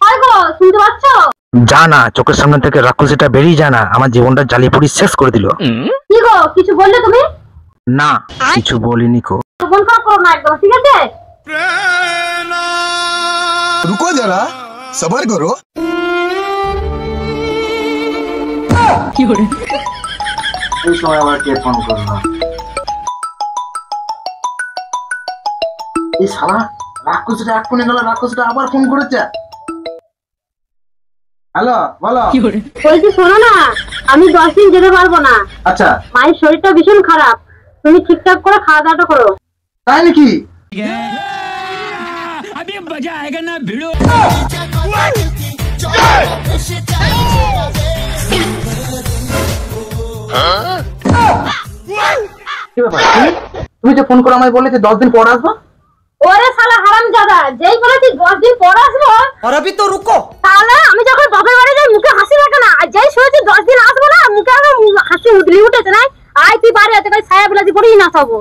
হয় গো, শুনতে পাচ্ছ? যা না, চোখের সামনে থেকে রাক্ষসীটা বেরিয়ে যা না, আমার জীবনটা জ্বালিয়ে পুড়ি শেষ করে দিল। কি গো, কিছু বললে তুমি? না, কিছু বলিনি কো। মন খারাপ করো না একদম, ঠিক আছে? रुको जरा सबर करो। এই সময় আবার কে ফোন করলো? এই শালা রাক্ষসীটা এক ফোনে গেল, রাক্ষসীটা আবার ফোন করেছে। হ্যালো, বলো। বলছি শোনো না, আমি 10 দিন যেতে পারবো না। আচ্ছা, মায়ের শরীরটা ভীষণ খারাপ, তুমি ঠিকঠাক করে খাওয়া দাওয়াটা করো। তাই নাকি? अभी मजा आएगा ना भिड़ो। কি ব্যাপার? তুমি যে ফোন করে আমায় বললে যে 10 দিন পর আসবো। ওরে শালা হারামজাদা, যেই বলেছি 10 দিন পর আসবো, और अभी तो रुको। তাহলে আমি যখন বাপের বাড়ি যাই মুখে হাসি থাকে না, আর যেই শুনেছি 10 দিন আসবো না, মুখে হাসি উঠলি উঠেছে না। আয় তুই বাড়ি আছে, ছায়া বিলাতি পরেই না খাবো।